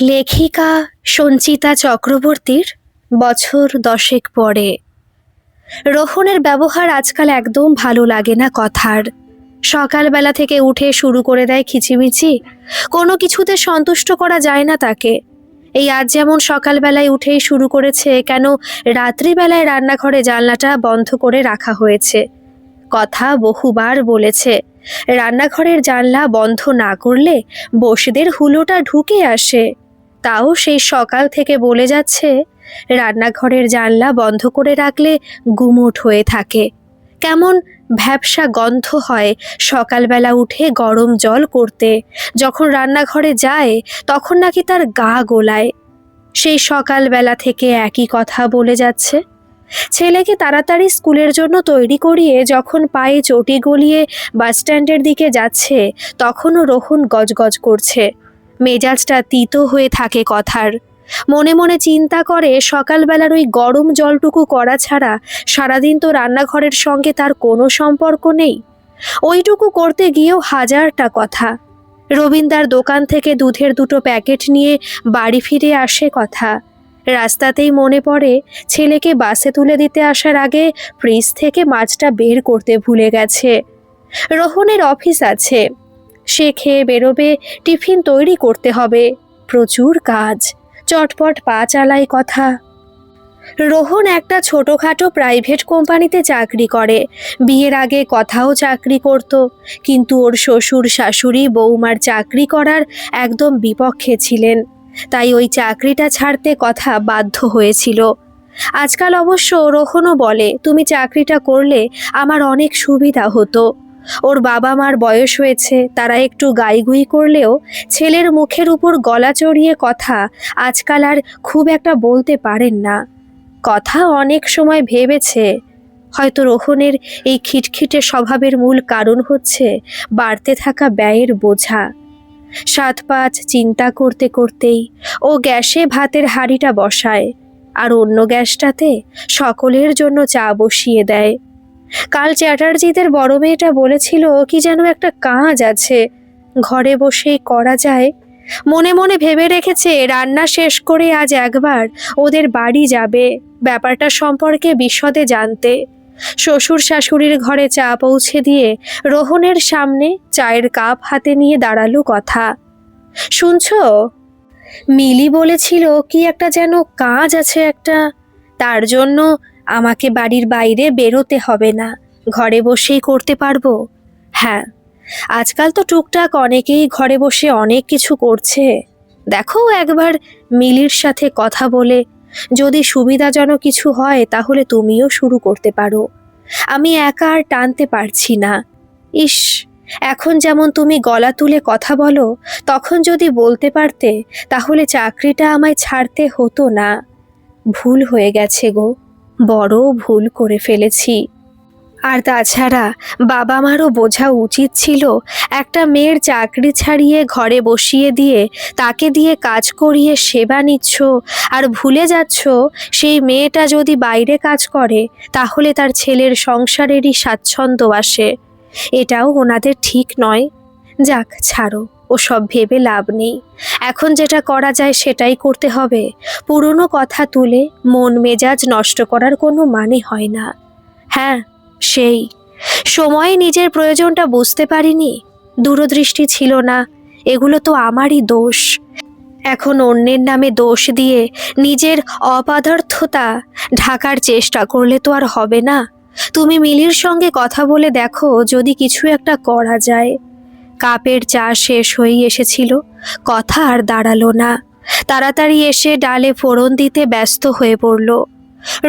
লেখিকা সঞ্চিতা চক্রবর্তীর বছর 10 পরে। রোহনের ব্যবহার আজকাল একদম ভালো লাগে না কথার। সকালবেলা থেকে উঠে শুরু করে দেয় খিচিমিচি, কোনো কিছুতে সন্তুষ্ট করা যায় না তাকে। এই আজ যেমন সকালবেলায় উঠেই শুরু করেছে, কেন রাত্রিবেলায় রান্নাঘরে জানলাটা বন্ধ করে রাখা হয়েছে। কথা বহুবার বলেছে, রান্নাঘরের জানলা বন্ধ না করলে বসেদের হুলোটা ঢুকে আসে। তাও সেই সকাল থেকে বলে যাচ্ছে, রান্নাঘরের জানলা বন্ধ করে রাখলে গুমোট হয়ে থাকে, কেমন ভ্যাপসা গন্ধ হয় সকালবেলা উঠে গরম জল করতে। যখন রান্নাঘরে যায় তখন নাকি তার গা গোলায়। সেই সকালবেলা থেকে একই কথা বলে যাচ্ছে। ছেলেকে তাড়াতাড়ি স্কুলের জন্য তৈরি করিয়ে যখন পায়ে চটি গলিয়ে বাসস্ট্যান্ডের দিকে যাচ্ছে, তখনও রোহন গজগজ করছে। মেজাজটা তিতো হয়ে থাকে কথার। মনে মনে চিন্তা করে, সকালবেলার ওই গরম জলটুকু করা ছাড়া সারাদিন তো রান্নাঘরের সঙ্গে তার কোনো সম্পর্ক নেই। ওইটুকু করতে গিয়েও হাজারটা কথা। রবীন্দার দোকান থেকে দুধের 2টো প্যাকেট নিয়ে বাড়ি ফিরে আসে কথা। রাস্তাতেই মনে পড়ে, ছেলেকে বাসে তুলে দিতে আসার আগে ফ্রিজ থেকে মাছটা বের করতে ভুলে গেছে। রোহনের অফিস আছে, সে খেয়ে বেরোবে, টিফিন তৈরি করতে হবে, প্রচুর কাজ। চটপট পা চালায় কথা। রোহন একটা ছোটোখাটো প্রাইভেট কোম্পানিতে চাকরি করে। বিয়ের আগে কথাও চাকরি করত, কিন্তু ওর শ্বশুর শাশুড়ি বৌমার চাকরি করার একদম বিপক্ষে ছিলেন, তাই ওই চাকরিটা ছাড়তে কথা বাধ্য হয়েছিল। আজকাল অবশ্য রোহনও বলে, তুমি চাকরিটা করলে আমার অনেক সুবিধা হতো। ওর বাবা মার বয়স হয়েছে, তারা একটু গাইগুই করলেও ছেলের মুখের উপর গলা চড়িয়ে কথা আজকাল আর খুব একটা বলতে পারেন না। কথা অনেক সময় ভেবেছে, হয়তো রোহনের এই খিটখিটে স্বভাবের মূল কারণ হচ্ছে বাড়তে থাকা ব্যয়ের বোঝা। 7-5 চিন্তা করতে করতেই ও গ্যাসে ভাতের হাঁড়িটা বসায়, আর অন্য গ্যাসটাতে সকলের জন্য চা বসিয়ে দেয়। কাল চ্যাটার্জিদের বড় মেয়েটা বলেছিল, কি যেন একটা কাজ আছে, ঘরে বসেই করা যায়। মনে মনে ভেবে রেখেছে, রান্না শেষ করে আজ একবার ওদের বাড়ি যাবে, ব্যাপারটা সম্পর্কে বিশদে জানতে। শ্বশুর শাশুড়ির ঘরে চা পৌঁছে দিয়ে রোহনের সামনে চায়ের কাপ হাতে নিয়ে দাঁড়ালো কথা। শুনছো, মিলি বলেছিল কি একটা যেন কাজ আছে একটা, তার জন্য আমাকে বাড়ির বাইরে বেরোতে হবে না, ঘরে বসেই করতে পারবো। হ্যাঁ, আজকাল তো টুকটাক অনেকেই ঘরে বসে অনেক কিছু করছে। দেখো একবার মিলির সাথে কথা বলে, যদি সুবিধাজনক কিছু হয় তাহলে তুমিও শুরু করতে পারো। আমি একা আর টানতে পারছি না। ইস, এখন যেমন তুমি গলা তুলে কথা বলো, তখন যদি বলতে পারতে তাহলে চাকরিটা আমায় ছাড়তে হতো না। ভুল হয়ে গেছে গো, বড় ভুল করে ফেলেছি। আর তাছাড়া বাবা মারও বোঝা উচিত ছিল, একটা মেয়ের চাকরি ছাড়িয়ে ঘরে বসিয়ে দিয়ে তাকে দিয়ে কাজ করিয়ে সেবা নিচ্ছ, আর ভুলে যাচ্ছ সেই মেয়েটা যদি বাইরে কাজ করে তাহলে তার ছেলের সংসারেরই স্বাচ্ছন্দ্য আসে। এটাও ওনাদের ঠিক নয়। যাক, ছাড়ো, ওসব ভেবে লাভ নেই। এখন যেটা করা যায় সেটাই করতে হবে। পুরনো কথা তুলে মন মেজাজ নষ্ট করার কোনো মানে হয় না। হ্যাঁ, সেই সময়ে নিজের প্রয়োজনটা বুঝতে পারিনি, দূরদৃষ্টি ছিল না, এগুলো তো আমারই দোষ। এখন অন্যের নামে দোষ দিয়ে নিজের অপদার্থতা ঢাকার চেষ্টা করলে তো আর হবে না। তুমি মিলির সঙ্গে কথা বলে দেখো, যদি কিছু একটা করা যায়। কাপের চা শেষ হয়ে এসেছিল, কথা আর দাঁড়ালো না। তাড়াতাড়ি এসে ডালে ফোড়ন দিতে ব্যস্ত হয়ে পড়ল।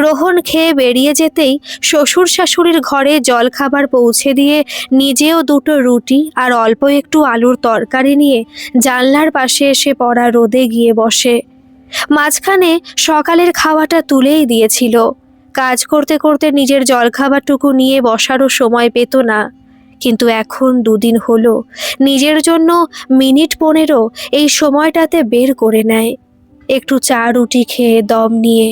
রোহন খেয়ে বেরিয়ে যেতেই শ্বশুর শাশুড়ির ঘরে জলখাবার পৌঁছে দিয়ে নিজেও 2টো রুটি আর অল্প একটু আলুর তরকারি নিয়ে জানলার পাশে এসে পড়া রোদে গিয়ে বসে। মাঝখানে সকালের খাওয়াটা তুলেই দিয়েছিল। কাজ করতে করতে নিজের জলখাবারটুকু নিয়ে বসারও সময় পেত না, কিন্তু এখন 2 দিন হলো নিজের জন্য মিনিট 15 এই সময়টাতে বের করে নেয়। একটু চা রুটি খেয়ে দম নিয়ে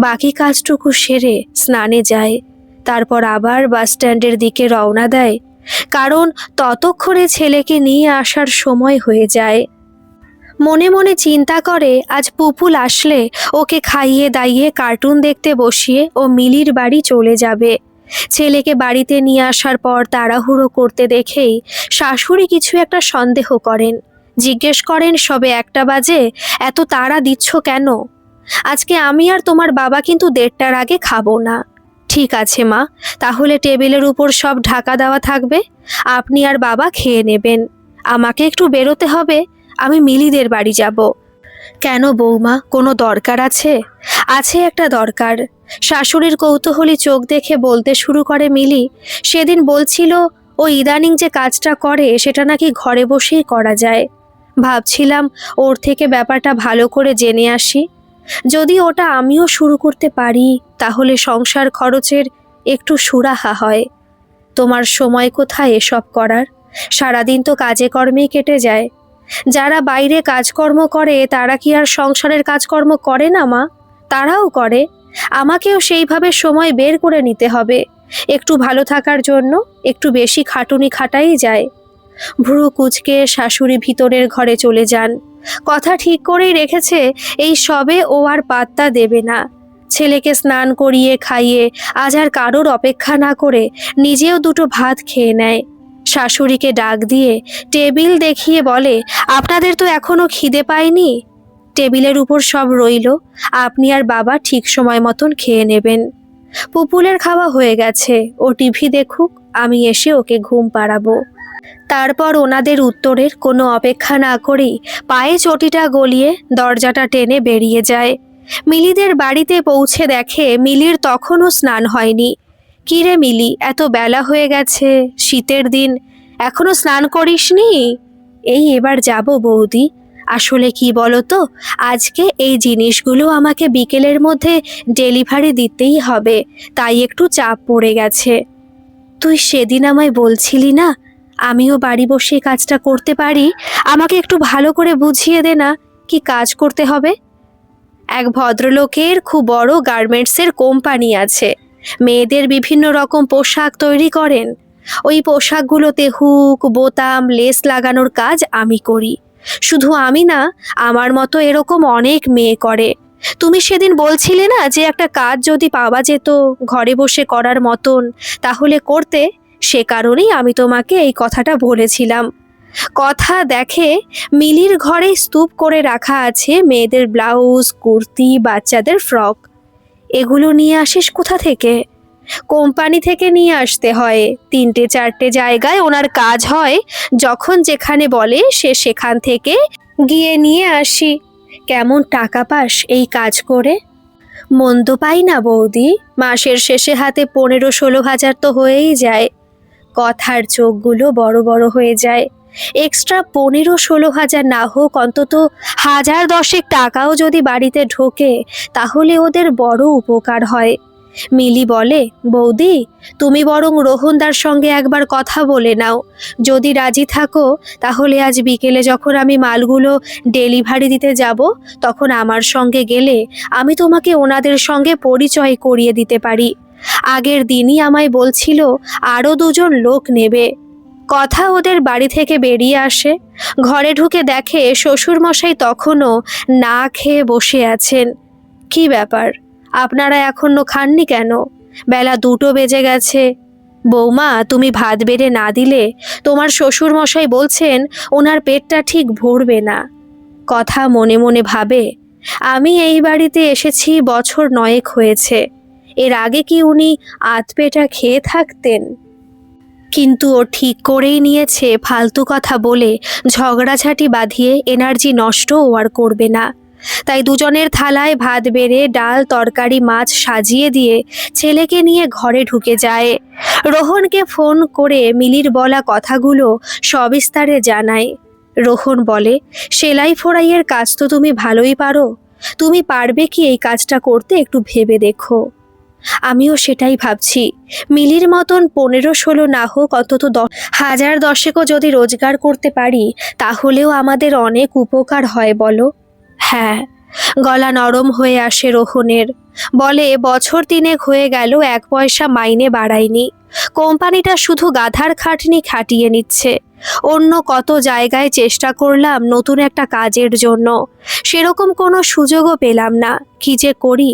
বাকি কাজটুকু সেরে স্নানে যায়, তারপর আবার বাসস্ট্যান্ডের দিকে রওনা দেয়, কারণ ততক্ষণে ছেলেকে নিয়ে আসার সময় হয়ে যায়। মনে মনে চিন্তা করে আজ পুপুল আসলে ওকে খাইয়ে দাইয়ে কার্টুন দেখতে বসিয়ে ও মিলির বাড়ি চলে যাবে। ছেলেকে বাড়িতে নিয়ে আসার পর তাড়াহুড়ো করতে দেখেই শাশুড়ি কিছু একটা সন্দেহ করেন। জিজ্ঞেস করেন, সবে 1টা বাজে, এত তাড়া দিচ্ছ কেন? আজকে আমি আর তোমার বাবা কিন্তু 1:30টার আগে খাবো না। ঠিক আছে মা, তাহলে টেবিলের উপর সব ঢাকা দেওয়া থাকবে, আপনি আর বাবা খেয়ে নেবেন। আমাকে একটু বেরোতে হবে, আমি মিলিদের বাড়ি যাব। কেন বৌমা, কোনো দরকার আছে? আছে একটা দরকার। শাশুড়ির কৌতূহলী চোখ দেখে বলতে শুরু করে মিলি, সেদিন বলছিল ও ইদানিং যে কাজটা করে সেটা নাকি ঘরে বসেই করা যায়। ভাবছিলাম ওর থেকে ব্যাপারটা ভালো করে জেনে আসি। যদি ওটা আমিও শুরু করতে পারি তাহলে সংসার খরচের একটু সুরাহা হয়। তোমার সময় কোথায় এসব করার? সারাদিন তো কাজে কর্মেই কেটে যায়। যারা বাইরে কাজকর্ম করে তারা কি আর সংসারের কাজকর্ম করে না মা? তারাও করে। আমাকেও সেইভাবে সময় বের করে নিতে হবে। একটু ভালো থাকার জন্য একটু বেশি খাটুনি খাটাই যায়। ভ্রু কুঁচকে শাশুড়ি ভিতরের ঘরে চলে যান। কথা ঠিক করেই রেখেছে, এই সবে ও আর পাত্তা দেবে না। ছেলেকে স্নান করিয়ে খাইয়ে আজ আর কারোর অপেক্ষা না করে নিজেও 2টো ভাত খেয়ে নেয়। শাশুড়িকে ডাক দিয়ে টেবিল দেখিয়ে বলে, আপনাদের তো এখনো খিদে পায়নি? টেবিলের উপর সব রইল, আপনি আর বাবা ঠিক সময় মতন খেয়ে নেবেন। পুপুলের খাওয়া হয়ে গেছে, ও টিভি দেখুক, আমি এসে ওকে ঘুম পাড়াবো। তারপর ওনাদের উত্তরের কোনো অপেক্ষা না করেই পায়ে চটিটা গলিয়ে দরজাটা টেনে বেরিয়ে যায়। মিলিদের বাড়িতে পৌঁছে দেখে মিলির তখনও স্নান হয়নি। কিরে মিলি, এত বেলা হয়ে গেছে, শীতের দিন, এখনো স্নান করিসনি? এই এবার যাব বৌদি। আসলে কি বলো তো, আজকে এই জিনিসগুলো আমাকে বিকেলের মধ্যে ডেলিভারি দিতেই হবে, তাই একটু চাপ পড়ে গেছে। তুই সেদিন আমায় বলছিলি না আমিও বাড়ি বসে কাজটা করতে পারি, আমাকে একটু ভালো করে বুঝিয়ে দে না কি কাজ করতে হবে। এক ভদ্রলোকের খুব বড় গার্মেন্টসের কোম্পানি আছে, মেয়েদের বিভিন্ন রকম পোশাক তৈরি করেন। ওই পোশাকগুলোতে হুক, বোতাম, লেস লাগানোর কাজ আমি করি। শুধু আমি না, আমার মতো এরকম অনেক মেয়ে করে। তুমি সেদিন বলছিলে না যে একটা কাজ যদি পাওয়া যেত ঘরে বসে করার মতন, তাহলে করতে। সে কারণেই আমি তোমাকে এই কথাটা বলেছিলাম। কথা দেখে মিলির ঘরে স্তূপ করে রাখা আছে মেয়েদের ব্লাউজ, কুর্তি, বাচ্চাদের ফ্রক। এগুলো নিয়ে আসিস কোথা থেকে? কোম্পানি থেকে নিয়ে আসতে হয়। 3টে-4টে জায়গায় ওনার কাজ হয়, যখন যেখানে বলে সে সেখান থেকে গিয়ে নিয়ে আসি। কেমন টাকা পাস এই কাজ করে? মন্দ পাই না বৌদি, মাসের শেষে হাতে 15-16 হাজার তো হয়েই যায়। কথার চোখগুলো বড় বড় হয়ে যায়। এক্সট্রা 15-16 হাজার না হোক, অন্তত 1000-10 টাকাও যদি বাড়িতে ঢোকে তাহলে ওদের বড় উপকার হয়। মিলি বলে, বৌদি তুমি বরং রোহনদার সঙ্গে একবার কথা বলে নাও। যদি রাজি থাকো তাহলে আজ বিকেলে যখন আমি মালগুলো ডেলিভারি দিতে যাব তখন আমার সঙ্গে গেলে আমি তোমাকে ওনাদের সঙ্গে পরিচয় করিয়ে দিতে পারি। আগের দিনই আমায় বলছিল আরও 2জন লোক নেবে। কথা ওদের বাড়ি থেকে বেরিয়ে আসে। ঘরে ঢুকে দেখে শ্বশুরমশাই তখনও না খেয়ে বসে আছেন। কি ব্যাপার, আপনারা এখনো খাননি কেন? বেলা 2টো বেজে গেছে। বৌমা, তুমি ভাত বেড়ে না দিলে তোমার শ্বশুরমশাই বলছেন ওনার পেটটা ঠিক ভরবে না। কথা মনে মনে ভাবে, আমি এই বাড়িতে এসেছি বছর 9 হয়েছে, এর আগে কি উনি আধপেটা খেয়ে থাকতেন? কিন্তু ও ঠিক করেই নিয়েছে ফালতু কথা বলে ঝগড়াঝাটি বাঁধিয়ে এনার্জি নষ্ট ও আর করবে না। তাই 2জনের থালায় ভাত বেড়ে ডাল, তরকারি, মাছ সাজিয়ে দিয়ে ছেলেকে নিয়ে ঘরে ঢুকে যায়। রোহনকে ফোন করে মিলির বলা কথাগুলো সবিস্তারে জানায়। রোহন বলে, সেলাই ফোড়াইয়ের কাজ তো তুমি ভালোই পারো, তুমি পারবে কি এই কাজটা করতে একটু ভেবে দেখো। আমিও সেটাই ভাবছি, মিলির মতন 15-16 না হোক, অন্তত 10,000-10 যদি রোজগার করতে পারি তাহলেও আমাদের অনেক উপকার হয় বলো। হ্যাঁ, গলা নরম হয়ে আসে রোহনের। বলে বছর 3 হয়ে গেল 1 পয়সা মাইনে বাড়ায়নি। কোম্পানিটা শুধু গাধার খাটনি খাটিয়ে নিচ্ছে। অন্য কত জায়গায় চেষ্টা করলাম নতুন একটা কাজের জন্য, সেরকম কোনো সুযোগও পেলাম না। কি যে করি!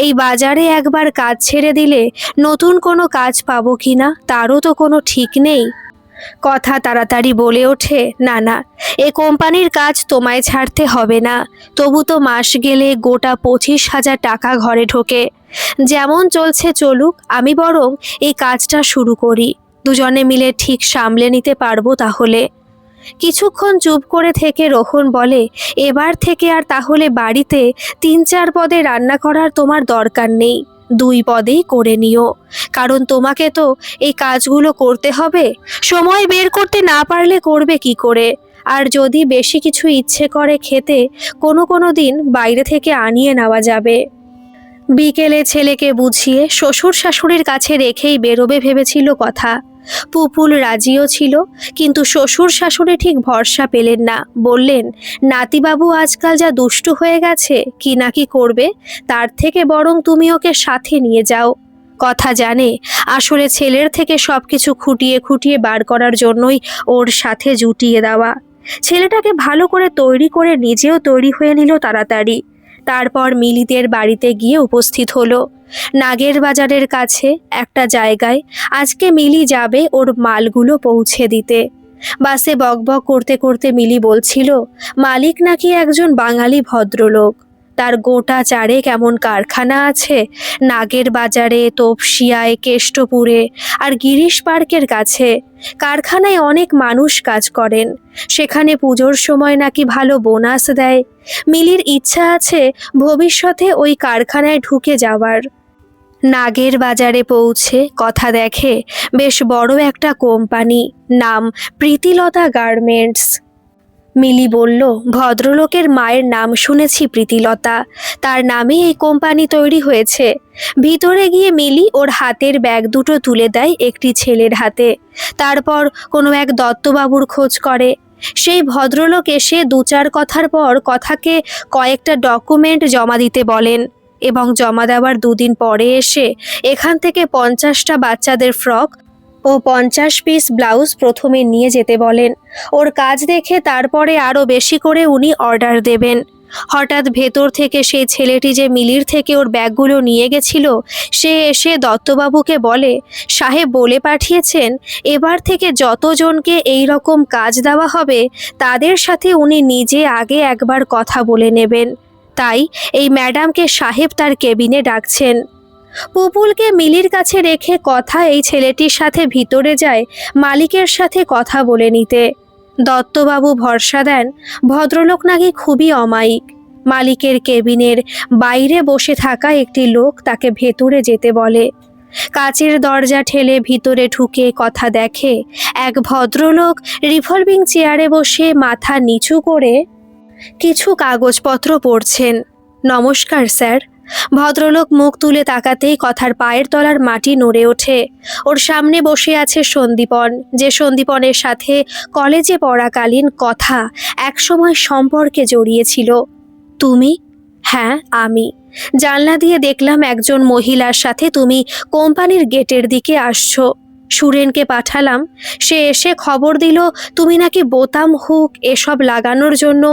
এই বাজারে একবার কাজ ছেড়ে দিলে নতুন কোনো কাজ পাবো কিনা তারও তো কোনো ঠিক নেই। কথা তাড়াতাড়ি বলে ওঠে, না না, এ কোম্পানির কাজ তোমায় ছাড়তে হবে না। তবু তো মাস গেলে গোটা 25,000 টাকা ঘরে ঢোকে। যেমন চলছে চলুক, আমি বরং এই কাজটা শুরু করি। দুজনে মিলে ঠিক সামলে নিতে পারবো তাহলে। কিছুক্ষণ চুপ করে থেকে রোহন বলে, এবার থেকে আর তাহলে বাড়িতে 3-4 পদে রান্না করার তোমার দরকার নেই, 2 পদেই করে নিও। কারণ তোমাকে তো এই কাজগুলো করতে হবে। সময় বের করতে না পারলে করবে কি করে? আর যদি বেশি কিছু ইচ্ছে করে খেতে, কোনো কোনো দিন বাইরে থেকে আনিয়ে নেওয়া যাবে। বিকেলে ছেলেকে বুঝিয়ে শ্বশুর শাশুড়ির কাছে রেখেই বেরোবে ভেবেছিল কথা। পুপুল রাজিও ছিল, কিন্তু শ্বশুর শাশুড়ি ঠিক ভরসা পেলেন না। বললেন, নাতিবাবু আজকাল যা দুষ্টু হয়ে গেছে, কি না কি করবে, তার থেকে বরং তুমি ওকে সাথে নিয়ে যাও। কথা জানে আসলে ছেলের থেকে সবকিছু খুঁটিয়ে খুঁটিয়ে বার করার জন্যই ওর সাথে জুটিয়ে দেওয়া। ছেলেটাকে ভালো করে তৈরি করে নিজেও তৈরি হয়ে নিল তাড়াতাড়ি। তারপর মিলিদের বাড়িতে গিয়ে উপস্থিত হলো। নাগের বাজারের কাছে একটা জায়গায় আজকে মিলি যাবে ওর মালগুলো পৌঁছে দিতে। বাসে বকবক করতে করতে মিলি বলছিল, মালিক নাকি একজন বাঙালি ভদ্রলোক। তার গোটা 4 এমন কারখানা আছে, নাগের বাজারে, তপসিয়ায়, কেষ্টপুরে আর গিরিশ পার্কের কাছে। কারখানায় অনেক মানুষ কাজ করেন। সেখানে পুজোর সময় নাকি ভালো বোনাস দেয়। মিলির ইচ্ছা আছে ভবিষ্যতে ওই কারখানায় ঢুকে যাওয়ার। নাগের বাজারে পৌঁছে কথা দেখে বেশ বড় একটা কোম্পানি, নাম প্রীতিলতা গার্মেন্টস। মিলি বলল, ভদ্রলোকের মায়ের নাম শুনেছি প্রীতিলতা, তার নামে এই কোম্পানি তৈরি হয়েছে। ভিতরে গিয়ে মিলি ওর হাতের ব্যাগ দুটো তুলে দেয় একটি ছেলের হাতে। তারপর কোনো এক দত্তবাবুর খোঁজ করে। সেই ভদ্রলোক এসে 2-4 কথার পর কথাকে কয়েকটা ডকুমেন্ট জমা দিতে বলেন এবং জমা দেওয়ার 2 দিন পরে এসে এখান থেকে 50টা বাচ্চাদের ফ্রক ও 50 পিস ব্লাউজ প্রথমে নিয়ে যেতে বলেন। ওর কাজ দেখে তারপরে আরও বেশি করে উনি অর্ডার দেবেন। হঠাৎ ভেতর থেকে সেই ছেলেটি যে মিলির থেকে ওর ব্যাগগুলো নিয়ে গেছিল, সে এসে দত্তবাবুকে বলে, সাহেব বলে পাঠিয়েছেন এবার থেকে যতজনকে এই রকম কাজ দেওয়া হবে তাদের সাথে উনি নিজে আগে একবার কথা বলে নেবেন। তাই এই ম্যাডামকে সাহেব তার কেবিনে ডাকছেন। পুপুলকে মিলির কাছে রেখে কথা এই ছেলেটির সাথে ভিতরে যায় মালিকের সাথে কথা বলে নিতে। দত্তবাবু ভরসা দেন ভদ্রলোক নাকি খুবই অমায়িক। মালিকের কেবিনের বাইরে বসে থাকা একটি লোক তাকে ভেতরে যেতে বলে। কাচের দরজা ঠেলে ভিতরে ঢুকে কথা দেখে এক ভদ্রলোক রিভলভিং চেয়ারে বসে মাথা নিচু করে কিছু কাগজপত্র পড়ছেন। নমস্কার স্যার। ভদ্রলোক মুখ তুলে তাকাতেই কথার পায়ের তলার মাটি নড়ে ওঠে। ওর সামনে বসে আছে সন্দীপন, যে সন্দীপনের সাথে কলেজে পড়াকালীন কথা একসময় সম্পর্কে জড়িয়েছিল। তুমি? হ্যাঁ আমি। জানলা দিয়ে দেখলাম একজন মহিলার সাথে তুমি কোম্পানির গেটের দিকে আসছো। সুরেনকে পাঠালাম, সে এসে খবর দিল তুমি নাকি বোতাম, হুক এসব লাগানোর জন্য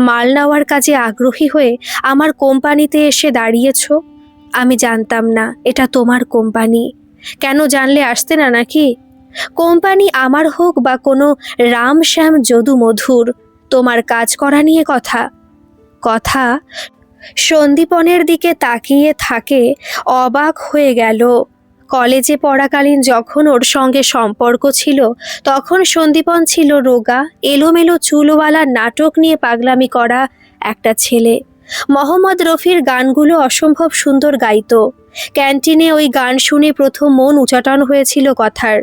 মাল নেওয়ার কাজে আগ্রহী হয়ে আমার কোম্পানিতে এসে দাঁড়িয়েছ। আমি জানতাম না এটা তোমার কোম্পানি। কেন জানলে আসতে না নাকি? কোম্পানি আমার হোক বা কোনো রাম শ্যাম যদু মধুর, তোমার কাজ করা নিয়ে কথা। কথা সন্দীপনের দিকে তাকিয়ে থাকে, অবাক হয়ে গেল। কলেজে পড়াকালীন যখন ওর সঙ্গে সম্পর্ক ছিল তখন সন্দীপন ছিল রোগা, এলোমেলো চুলওয়ালা, নাটক নিয়ে পাগলামি করা একটা ছেলে। মোহাম্মদ রফির গানগুলো অসম্ভব সুন্দর গাইতো। ক্যান্টিনে ওই গান শুনে প্রথম মন উচাটন হয়েছিল কথার।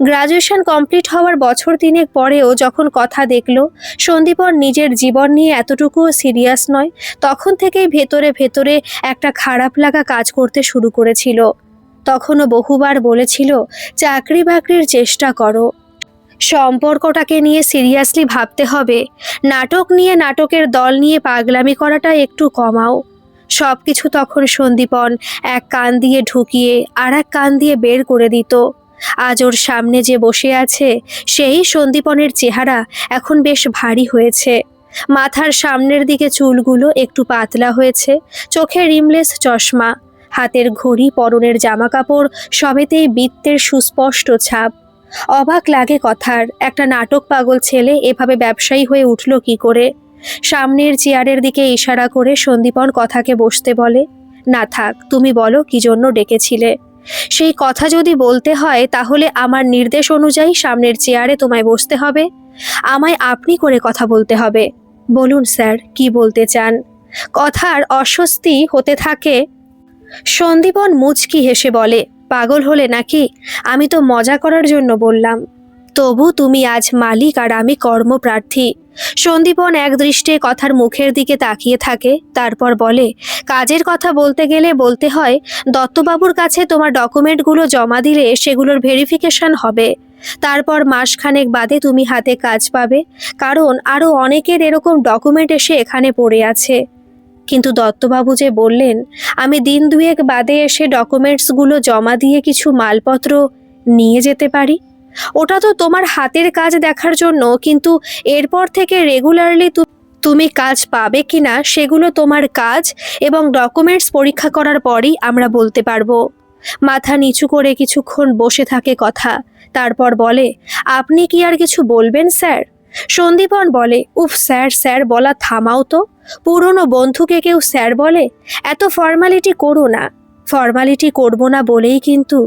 গ্রাজুয়েশন কমপ্লিট হওয়ার বছর 3 পরেও যখন কথা দেখল সন্দীপন নিজের জীবন নিয়ে এতটুকুও সিরিয়াস নয়, তখন থেকেই ভেতরে ভেতরে একটা খারাপ লাগা কাজ করতে শুরু করেছিল। তখনও বহুবার বলেছিল চাকরি বাকরির চেষ্টা করো, সম্পর্কটাকে নিয়ে সিরিয়াসলি ভাবতে হবে, নাটক নিয়ে, নাটকের দল নিয়ে পাগলামি করাটা একটু কমাও। সবকিছু তখন সন্দীপন এক কান দিয়ে ঢুকিয়ে আর এক কান দিয়ে বের করে দিত। আজ ওর সামনে যে বসে আছে সেই সন্দীপনের চেহারা এখন বেশ ভারী হয়েছে। মাথার সামনের দিকে চুলগুলো একটু পাতলা হয়েছে, চোখে রিমলেস চশমা, হাতের ঘড়ি, পরনের জামাকাপড় সবেতেই বৃত্তের সুস্পষ্ট ছাপ। অবাক লাগে কথার, একটা নাটক পাগল ছেলে এভাবে ব্যবসায়ী হয়ে উঠল কি করে। সামনের চেয়ারের দিকে ইশারা করে সন্দীপন কথাকে বসতে বলে। না থাক, তুমি বলো কি জন্য ডেকেছিলে। সেই কথা যদি বলতে হয় তাহলে আমার নির্দেশ অনুযায়ী সামনের চেয়ারে তোমায় বসতে হবে, আমায় আপনি করে কথা বলতে হবে। বলুন স্যার, কি বলতে চান। কথার অস্বস্তি হতে থাকে। সন্দীপন মুচকি হেসে বলে, পাগল হলে নাকি? আমি তো মজা করার জন্য বললাম। তবু তুমি আজ মালিক আর আমি কর্মপ্রার্থী। সন্দীপন এক দৃষ্টে কথার মুখের দিকে তাকিয়ে থাকে, তারপর বলে, কাজের কথা বলতে গেলে বলতে হয় দত্তবাবুর কাছে তোমার ডকুমেন্টগুলো জমা দিলে সেগুলোর ভেরিফিকেশন হবে। তারপর মাসখানেক বাদে তুমি হাতে কাজ পাবে, কারণ আরও অনেকের এরকম ডকুমেন্ট এসে এখানে পড়ে আছে। কিন্তু দত্তবাবু যে বললেন আমি দিন দুয়েক বাদে এসে ডকুমেন্টসগুলো জমা দিয়ে কিছু মালপত্র নিয়ে যেতে পারি। ওটা তো তোমার হাতের কাজ দেখার জন্য, কিন্তু এরপর থেকে রেগুলারলি তুমি কাজ পাবে কিনা সেগুলো তোমার কাজ এবং ডকুমেন্টস পরীক্ষা করার পরই আমরা বলতে পারবো। মাথা নিচু করে কিছুক্ষণ বসে থাকে কথা, তারপর বলে, আপনি কি আর কিছু বলবেন স্যার? সন্দীপন বলে, উফ স্যার স্যার বলা থামাও তো। পুরনো বন্ধুকে কেউ স্যার বলে? এত ফর্মালিটি করো না। ফর্মালিটি করব না বলেই কিন্তু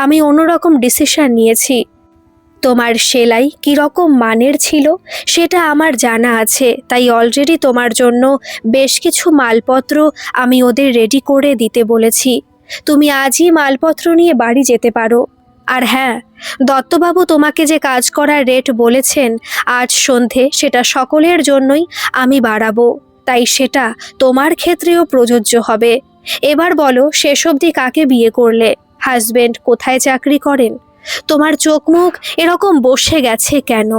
আমি অন্যরকম ডিসিশন নিয়েছি। তোমার সেলাই কীরকম মানের ছিল সেটা আমার জানা আছে, তাই অলরেডি তোমার জন্য বেশ কিছু মালপত্র আমি ওদের রেডি করে দিতে বলেছি। তুমি আজই মালপত্র নিয়ে বাড়ি যেতে পারো। আর হ্যাঁ, দত্তবাবু তোমাকে যে কাজ করার রেট বলেছেন আজ সন্ধে, সেটা সকলের জন্যই আমি বাড়াবো, তাই সেটা তোমার ক্ষেত্রেও প্রযোজ্য হবে। এবার বলো, শেষ অবধি কাকে বিয়ে করলে? হাজবেন্ড কোথায় চাকরি করেন? তোমার চোখ মুখ এরকম বসে গেছে কেন?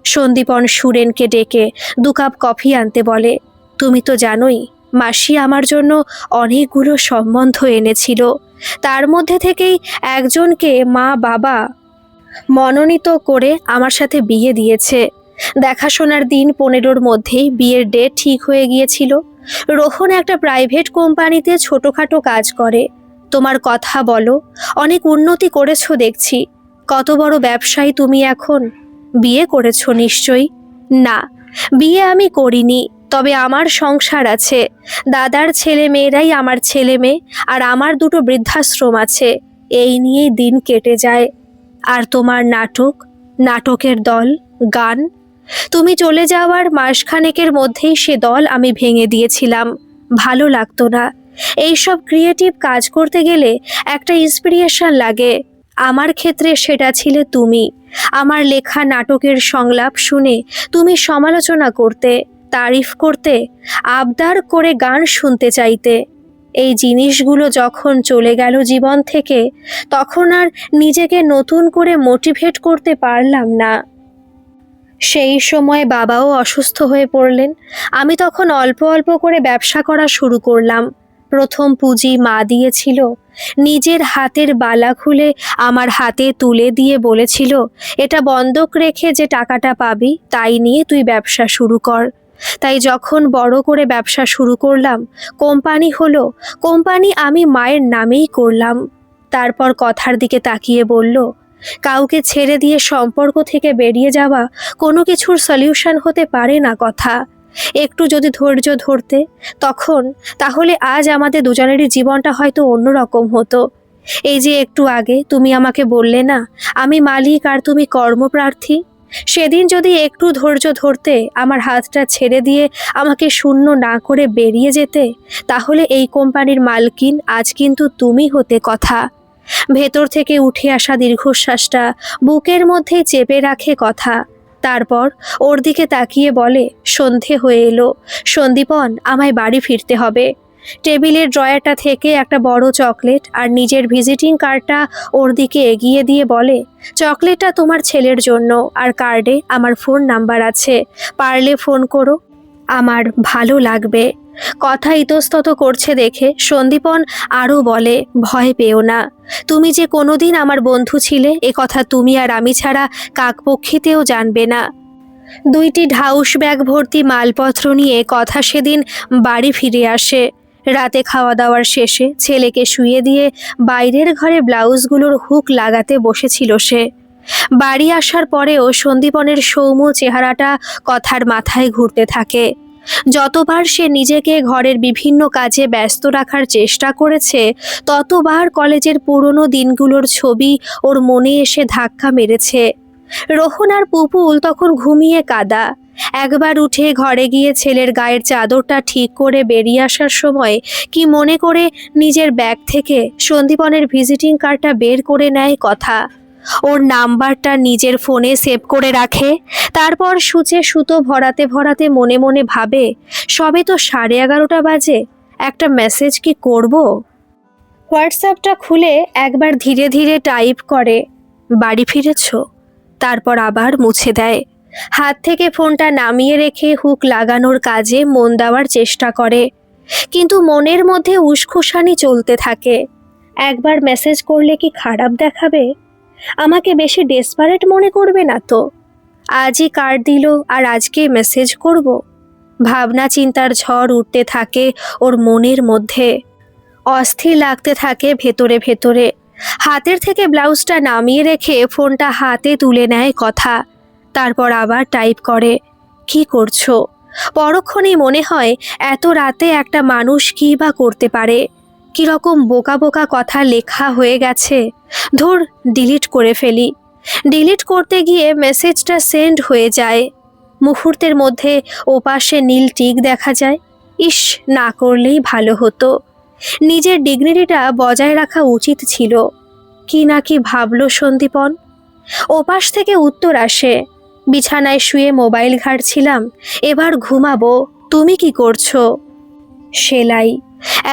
সন্দীপন সুরেনকে ডেকে 2 কাপ কফি আনতে বলে। তুমি তো জানোই মাসি আমার জন্য অনেকগুলো সম্বন্ধ এনেছিল, তার মধ্যে থেকেই একজনকে মা বাবা মনোনীত করে আমার সাথে বিয়ে দিয়েছে। দেখাশোনার দিন 15-র মধ্যেই বিয়ের ডেট ঠিক হয়ে গিয়েছিল। রোহন একটা প্রাইভেট কোম্পানিতে ছোটোখাটো কাজ করে। তোমার কথা বলো, অনেক উন্নতি করেছো দেখছি। কত বড় ব্যবসায়ী তুমি এখন। বিয়ে করেছো নিশ্চয়ই? না, বিয়ে আমি করিনি, তবে আমার সংসার আছে। দাদার ছেলে মেয়েরাই আমার ছেলে মেয়ে, আর আমার 2টো বৃদ্ধাশ্রম আছে। এই নিয়েই দিন কেটে যায়। আর তোমার নাটক, নাটকের দল, গান, তুমি চলে যাওয়ার মাসখানেকের মধ্যেই সে দল আমি ভেঙে দিয়েছিলাম। ভালো লাগতো না। এইসব ক্রিয়েটিভ কাজ করতে গেলে একটা ইন্সপিরেশন লাগে। আমার ক্ষেত্রে সেটা ছিলে তুমি। আমার লেখা নাটকের সংলাপ শুনে তুমি সমালোচনা করতে, তারিফ করতে, আবদার করে গান শুনতে চাইতে। এই জিনিসগুলো যখন চলে গেল জীবন থেকে, তখন আর নিজেকে নতুন করে মোটিভেট করতে পারলাম না। সেই সময় বাবাও অসুস্থ হয়ে পড়লেন। আমি তখন অল্প অল্প করে ব্যবসা করা শুরু করলাম। প্রথম পুঁজি মা দিয়েছিল। নিজের হাতের বালা খুলে আমার হাতে তুলে দিয়ে বলেছিল, এটা বন্ধক রেখে যে টাকাটা পাবি তাই নিয়ে তুই ব্যবসা শুরু কর। তাই যখন বড় করে ব্যবসা শুরু করলাম, কোম্পানি হলো। কোম্পানি আমি মায়ের নামেই করলাম। তারপর কথার দিকে তাকিয়ে বলল, কাউকে ছেড়ে দিয়ে সম্পর্ক থেকে বেরিয়ে যাওয়া কোনো কিছুর সলিউশন হতে পারে না কথা। একটু যদি ধৈর্য ধরতে তখন, তাহলে আজ আমাদের দুজনেরই জীবনটা হয়তো অন্যরকম হতো। এই যে একটু আগে তুমি আমাকে বললে না আমি মালিক আর তুমি কর্মপ্রার্থী, সেদিন যদি একটু ধৈর্য ধরতে, আমার হাতটা ছেড়ে দিয়ে আমাকে শূন্য না করে বেরিয়ে যেতে, তাহলে এই কোম্পানির মালকিন আজ কিন্তু তুমি হতে কথা। ভেতর থেকে উঠে আসা দীর্ঘশ্বাসটা বুকের মধ্যে চেপে রাখে কথা। তারপর ওর দিকে তাকিয়ে বলে, সন্ধে হয়ে এলো সন্দীপন, আমায় বাড়ি ফিরতে হবে। টেবিলের ড্রয়ারটা থেকে একটা বড় চকলেট আর নিজের ভিজিটিং কার্ডটা ওর দিকে এগিয়ে দিয়ে বলে, চকলেটটা তোমার ছেলের জন্য, আর কার্ডে আমার ফোন নাম্বার আছে, পারলে ফোন করো, আমার ভালো লাগবে। কথা ইতস্তত করছে দেখে সন্দীপন আরও বলে, ভয় পেও না, তুমি যে কোনোদিন আমার বন্ধু ছিলে এ কথা তুমি আর আমি ছাড়া কাকপক্ষীতেও জানবে না। 2টি ঢাউস ব্যাগ ভর্তি মালপত্র নিয়ে কথা সেদিন বাড়ি ফিরে আসে। রাতে খাওয়া দাওয়ার শেষে ছেলেকে শুইয়ে দিয়ে বাইরের ঘরে ব্লাউজগুলোর হুক লাগাতে বসেছিল সে। বাড়ি আসার পরেও সন্দীপনের সৌম্য চেহারাটা কথার মাথায় ঘুরতে থাকে। যতবার সে নিজেকে ঘরের বিভিন্ন কাজে ব্যস্ত রাখার চেষ্টা করেছে, ততবার কলেজের পুরনো দিনগুলোর ছবি ওর মনে এসে ধাক্কা মেরেছে। রোহন আর পুপুল তখন ঘুমিয়ে কাদা। একবার উঠে ঘরে গিয়ে ছেলের গায়ের চাদরটা ঠিক করে বেরিয়ে আসার সময় কি মনে করে নিজের ব্যাগ থেকে সন্দীপনের ভিজিটিং কার্ডটা বের করে নেয় কথা। ওর নাম্বারটা নিজের ফোনে সেভ করে রাখে। তারপর সূচে সুতো ভরাতে ভরাতে মনে মনে ভাবে, সবে তো 11:30 বাজে, একটা মেসেজ কি করব। হোয়াটসঅ্যাপটা খুলে একবার ধীরে ধীরে টাইপ করে, বাড়ি ফিরেছ? তারপর আবার মুছে দেয়। হাত থেকে ফোনটা নামিয়ে রেখে হুক লাগানোর কাজে মন দেওয়ার চেষ্টা করে, কিন্তু মনের মধ্যে উস্খুসানি চলতে থাকে। একবার মেসেজ করলে কি খারাপ দেখাবে? আমাকে বেশি ডেসপারেট মনে করবে না তো? আজই কার্ড দিল আর আজকে মেসেজ করব? ভাবনা চিন্তার ঝড় উঠতে থাকে ওর মনের মধ্যে। অস্থির লাগতে থাকে ভেতরে ভেতরে। হাতের থেকে ব্লাউজটা নামিয়ে রেখে ফোনটা হাতে তুলে নেয় কথা। তারপর আবার টাইপ করে, কি করছো? পরক্ষণেই মনে হয় এত রাতে একটা মানুষ কী বা করতে পারে। কীরকম বোকা বোকা কথা লেখা হয়ে গেছে। ধুর, ডিলিট করে ফেলি। ডিলিট করতে গিয়ে মেসেজটা সেন্ড হয়ে যায়। মুহূর্তের মধ্যে ওপাশে নীল টিক দেখা যায়। ইস, না করলেই ভালো হতো। নিজের ডিগনিটিটা বজায় রাখা উচিত ছিল। কি না কি ভাবল সন্দীপন। ওপাশ থেকে উত্তর আসে, বিছানায় শুয়ে মোবাইল ঘাঁটছিলাম, এবার ঘুমাবো। তুমি কি করছো? সেলাই।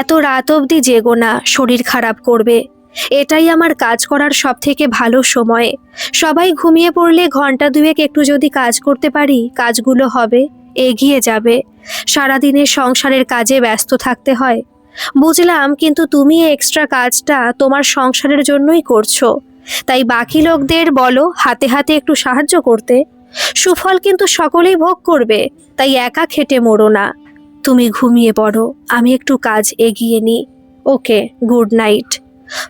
এত রাত অবধি জেগো না, শরীর খারাপ করবে। এটাই আমার কাজ করার সব থেকে ভালো সময়। সবাই ঘুমিয়ে পড়লে ঘন্টা 2 একটু যদি কাজ করতে পারি, কাজগুলো হবে, এগিয়ে যাবে। সারাদিনের সংসারের কাজে ব্যস্ত থাকতে হয় বুঝলাম, কিন্তু তুমি এক্সট্রা কাজটা তোমার সংসারের জন্যই করছো, তাই বাকি লোকদের বলো হাতে হাতে একটু সাহায্য করতে। সুফল কিন্তু সকলেই ভোগ করবে, তাই একা খেটে মরো না। তুমি ঘুমিয়ে পড়ো, আমি একটু কাজ এগিয়ে নিই। ওকে, গুড নাইট।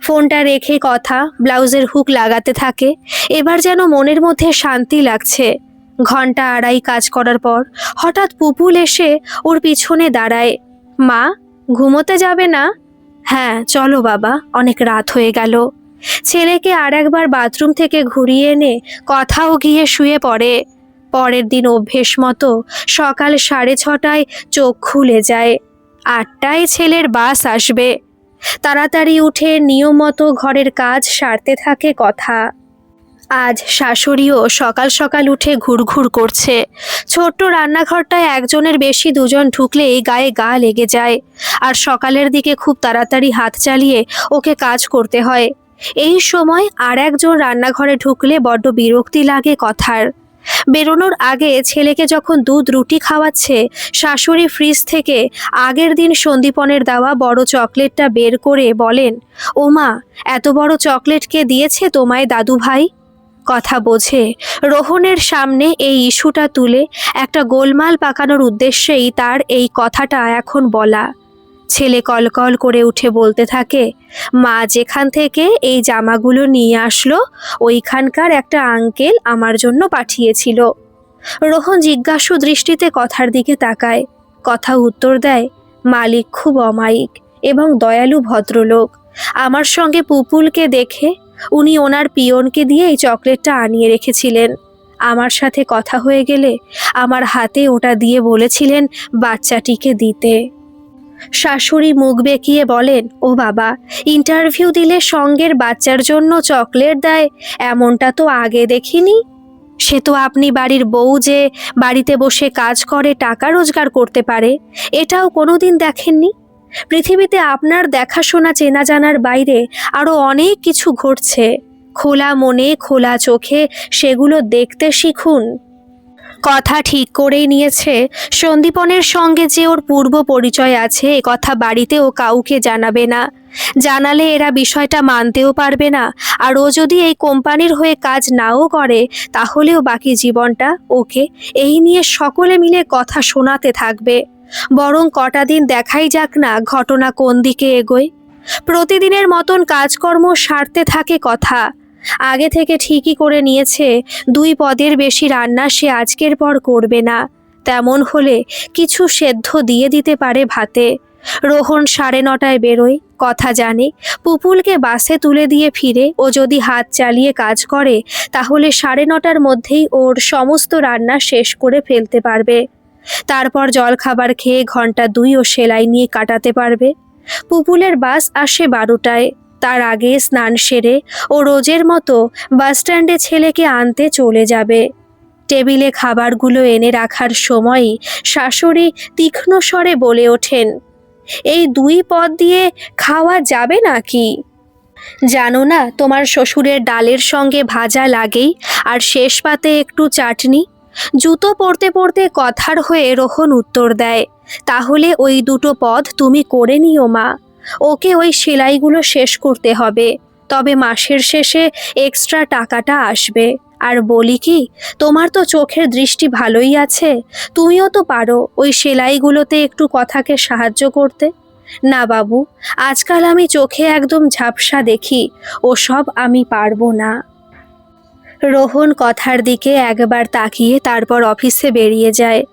ফোনটা রেখে কথা ব্লাউজের হুক লাগাতে থাকে। এবার যেন মনের মধ্যে শান্তি লাগছে। ঘন্টা আড়াই কাজ করার পর হঠাৎ পুপুল এসে ওর পিছনে দাঁড়ায়। মা, ঘুমোতে যাবে না? হ্যাঁ চলো বাবা, অনেক রাত হয়ে গেল। ছেলেকে আর একবার বাথরুম থেকে ঘুরিয়ে এনে কথাও গিয়ে শুয়ে পড়ে। পরের দিন অভ্যেস মতো সকাল 6:30টায় চোখ খুলে যায়। 8টায় ছেলের বাস আসবে। তাড়াতাড়ি উঠে নিয়ম মতো ঘরের কাজ সারতে থাকে কথা। আজ শাশুড়িও সকাল সকাল উঠে ঘুরঘুর করছে। ছোট্ট রান্নাঘরটায় একজনের বেশি দুজন ঢুকলেই গায়ে গা লেগে যায়। আর সকালের দিকে খুব তাড়াতাড়ি হাত চালিয়ে ওকে কাজ করতে হয়। এই সময় আর একজন রান্নাঘরে ঢুকলে বড্ড বিরক্তি লাগে কথার। বেরোনোর আগে ছেলেকে যখন দুধ রুটি খাওয়াচ্ছে, শাশুড়ি ফ্রিজ থেকে আগের দিন সন্দীপনের দেওয়া বড় চকলেটটা বের করে বলেন, ও মা, এত বড় চকলেট কে দিয়েছে তোমায় দাদু ভাই? কথা বোঝে রোহনের সামনে এই ইস্যুটা তুলে একটা গোলমাল পাকানোর উদ্দেশ্যেই তার এই কথাটা এখন বলা। ছেলে কলকল করে উঠে বলতে থাকে, মা যেখান থেকে এই জামাগুলো নিয়ে আসলো ওইখানকার একটা আঙ্কেল আমার জন্য পাঠিয়েছিল। রোহন জিজ্ঞাসু দৃষ্টিতে কথার দিকে তাকায়। কথা উত্তর দেয়, মালিক খুব অমায়িক এবং দয়ালু ভদ্রলোক। আমার সঙ্গে পুপুলকে দেখে উনি ওনার পিয়নকে দিয়ে এই চকলেটটা আনিয়ে রেখেছিলেন। আমার সাথে কথা হয়ে গেলে আমার হাতে ওটা দিয়ে বলেছিলেন বাচ্চাটিকে দিতে। শাশুড়ি মুখ বেঁকিয়ে বলেন, ও বাবা, ইন্টারভিউ দিলে সঙ্গের বাচ্চার জন্য চকলেট দেয় এমনটা তো আগে দেখিনি। সে তো আপনি বাড়ির বউ যে বাড়িতে বসে কাজ করে টাকা রোজগার করতে পারে, এটাও কোনোদিন দেখেননি। পৃথিবীতে আপনার দেখাশোনা চেনা জানার বাইরে আরও অনেক কিছু ঘটছে। খোলা মনে খোলা চোখে সেগুলো দেখতে শিখুন। কথা ঠিক করেই নিয়েছে সন্দীপনের সঙ্গে যে ওর পূর্ব পরিচয় আছে এ কথা বাড়িতে ও কাউকে জানাবে না। জানালে এরা বিষয়টা মানতেও পারবে না, আর ও যদি এই কোম্পানির হয়ে কাজ নাও করে তাহলেও বাকি জীবনটা ওকে এই নিয়ে সকলে মিলে কথা শোনাতে থাকবে। বরং কটা দিন দেখাই যাক না ঘটনা কোন দিকে এগোয়। প্রতিদিনের মতন কাজকর্ম সারতে থাকে কথা। আগে থেকে ঠিকই করে নিয়েছে 2 পদের বেশি রান্না সে আজকের পর করবে না। তেমন হলে কিছু সেদ্ধ দিয়ে দিতে পারে ভাতে। রোহন 9:30টায় বেরোয়, কথা জানে পুপুলকে বাসে তুলে দিয়ে ফিরে ও যদি হাত চালিয়ে কাজ করে তাহলে 9:30টার মধ্যেই ওর সমস্ত রান্না শেষ করে ফেলতে পারবে। তারপর জলখাবার খেয়ে ঘন্টা 2 ও সেলাই নিয়ে কাটাতে পারবে। পুপুলের বাস আসে 12টায়। তার আগে স্নান সেরে ও রোজের মতো বাসস্ট্যান্ডে ছেলেকে আনতে চলে যাবে। টেবিলে খাবারগুলো এনে রাখার সময়ই শাশুড়ি তীক্ষ্ণ স্বরে বলে ওঠেন, এই 2 পদ দিয়ে খাওয়া যাবে নাকি? জানো না তোমার শ্বশুরের ডালের সঙ্গে ভাজা লাগেই, আর শেষ পাতে একটু চাটনি। জুতো পরতে পরতে কথার হয়ে রোহন উত্তর দেয়, তাহলে ওই 2টো পদ তুমি করে নিও মা। ওকে ওই সেলাইগুলো শেষ করতে হবে, তবে মাসের শেষে এক্সট্রা টাকাটা আসবে। আর বলি কি, তোমার তো চোখের দৃষ্টি ভালোই আছে, তুমিও তো পারো ওই সেলাইগুলোতে একটু কথাকে সাহায্য করতে। না বাবু, আজকাল আমি চোখে একদম ঝাপসা দেখি, ওসব আমি পারবো না। রোহন কথার দিকে একবার তাকিয়ে তারপর অফিসে বেরিয়ে যায়।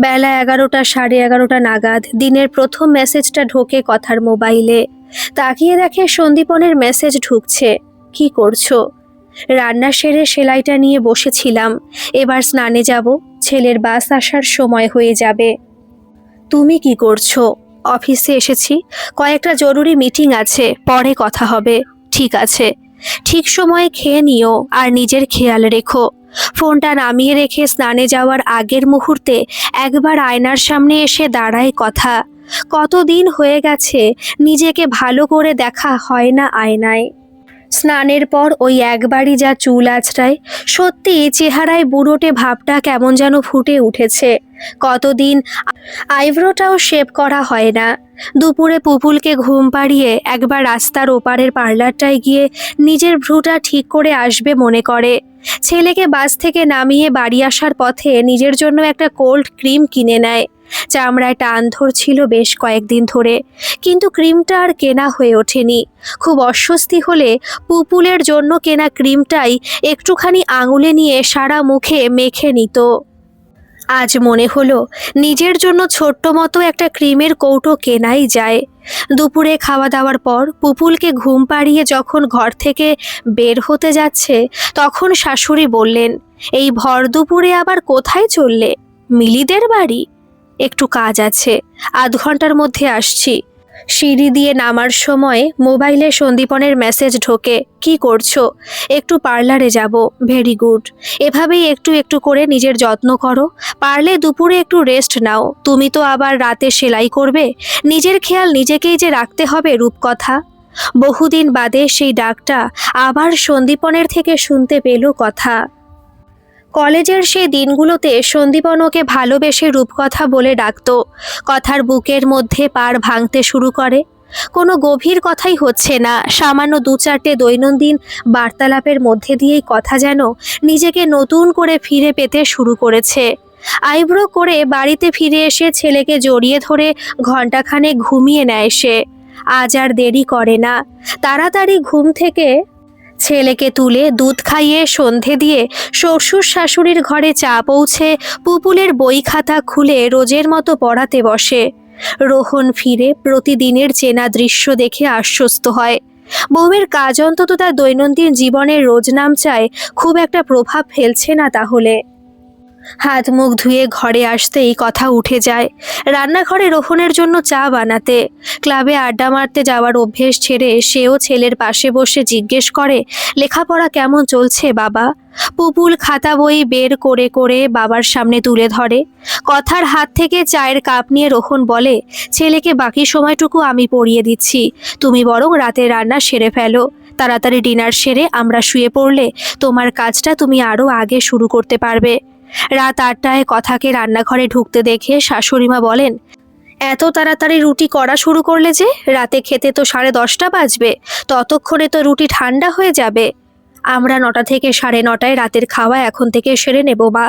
বেলা 11টা 11:30 নাগাদ দিনের প্রথম মেসেজটা ঢোকে কথার মোবাইলে। তাকিয়ে দেখে সন্দীপনের মেসেজ ঢুকছে। কি করছো? রান্না সেরে সেলাইটা নিয়ে বসেছিলাম, এবার স্নানে যাব, ছেলের বাস আসার সময় হয়ে যাবে। তুমি কি করছো? অফিসে এসেছি, কয়েকটা জরুরি মিটিং আছে, পরে কথা হবে। ঠিক আছে, ঠিক সময়ে খেয়ে নিও আর নিজের খেয়াল রেখো। ফোনটা নামিয়ে রেখে স্নানে যাওয়ার আগের মুহূর্তে একবার আয়নার সামনে এসে দাঁড়ায় কথা। কতদিন হয়ে গেছে নিজেকে ভালো করে দেখা হয় না আয়নায়। স্নানের পর ওই একবারই যা চুল আঁচড়ায়, সত্যি চেহারায় বুড়োটে ভাবটা কেমন যেন ফুটে উঠেছে। কতদিন আইব্রোটাও শেভ করা হয় না। দুপুরে পুপুলকে ঘুম পাড়িয়ে একবার রাস্তার ওপারের পার্লারটায় গিয়ে নিজের ভ্রুটা ঠিক করে আসবে মনে করে। ছেলেকে বাস থেকে নামিয়ে বাড়ি আসার পথে নিজের জন্য একটা কোল্ড ক্রিম কিনে নেয়। চামড়ায় টান ধরছিল বেশ কয়েকদিন ধরে, কিন্তু ক্রিমটা আর কেনা হয়ে ওঠেনি। খুব অস্বস্তি হলে পুপুলের জন্য কেনা ক্রিমটাই একটুখানি আঙুলে নিয়ে সারা মুখে মেখে নিত। আজ মনে হলো নিজের জন্য ছোট্ট মতো একটা ক্রিমের কৌটো কেনাই যায়। দুপুরে খাওয়া দাওয়ার পর পুপুলকে ঘুম পাড়িয়ে যখন ঘর থেকে বের হতে যাচ্ছে তখন শাশুড়ি বললেন, এই ভর দুপুরে আবার কোথায় চললে? মিলিদের বাড়ি? একটু কাজ আছে, আধ ঘন্টার মধ্যে আসছি। সিঁড়ি দিয়ে নামার সময় মোবাইলে সন্দীপনের মেসেজ ঢোকে, কি করছো? একটু পার্লারে যাব। Very good. এভাবেই একটু একটু করে নিজের যত্ন করো, পারলে দুপুরে একটু রেস্ট নাও। তুমি তো আবার রাতে সেলাই করবে, নিজের খেয়াল নিজেকেই যে রাখতে হবে রূপকথা। বহুদিন বাদে সেই ডাকটা আবার সন্দীপনের থেকে শুনতে পেল কথা। কলেজের সেই দিনগুলোতে সন্দীপন ওকে ভালোবেসে রূপকথা বলে ডাকত। কথার বুকের মধ্যে পাড় ভাঙতে শুরু করে। কোনো গভীর কথাই হচ্ছে না, সামান্য 2-4টে দৈনন্দিন বার্তালাপের মধ্যে দিয়েই কথা যেন নিজেকে নতুন করে ফিরে পেতে শুরু করেছে। আইব্রো করে বাড়িতে ফিরে এসে ছেলেকে জড়িয়ে ধরে ঘণ্টাখানেক ঘুমিয়ে নেয় সে। আজ আর দেরি করে না, তাড়াতাড়ি ঘুম থেকে ছেলেকে তুলে দুধ খাইয়ে সন্ধে দিয়ে শ্বশুর শাশুড়ির ঘরে চা পৌঁছে পুপুলের বই খাতা খুলে রোজের মতো পড়াতে বসে। রোহন ফিরে প্রতিদিনের চেনা দৃশ্য দেখে আশ্বস্ত হয়। বউয়ের কাজ অন্তত তার দৈনন্দিন জীবনের রোজনামচায় খুব একটা প্রভাব ফেলছে না তাহলে। হাত মুখ ধুয়ে ঘরে আসতেই কথা উঠে যায় রান্নাঘরে রোহনের জন্য চা বানাতে। ক্লাবে আড্ডা মারতে যাওয়ার অভ্যেস ছেড়ে সেও ছেলের পাশে বসে জিজ্ঞেস করে, লেখাপড়া কেমন চলছে বাবা? পুপুল খাতা বই বের করে করে বাবার সামনে তুলে ধরে। কথার হাত থেকে চায়ের কাপ নিয়ে রোহন বলে, ছেলেকে বাকি সময়টুকু আমি পড়িয়ে দিচ্ছি, তুমি বরং রাতের রান্না সেরে ফেলো। তাড়াতাড়ি ডিনার সেরে আমরা শুয়ে পড়লে তোমার কাজটা তুমি আরও আগে শুরু করতে পারবে। রাত 8টায় কথাকে রান্নাঘরে ঢুকতে দেখে শাশুড়িমা বলেন, এত তাড়াতাড়ি রুটি করা শুরু করলে যে? রাতে খেতে তো 10:30 বাজবে, ততক্ষণে তো রুটি ঠান্ডা হয়ে যাবে। আমরা 9টা থেকে 9:30টায় রাতের খাওয়া এখন থেকে সেরে নেব মা।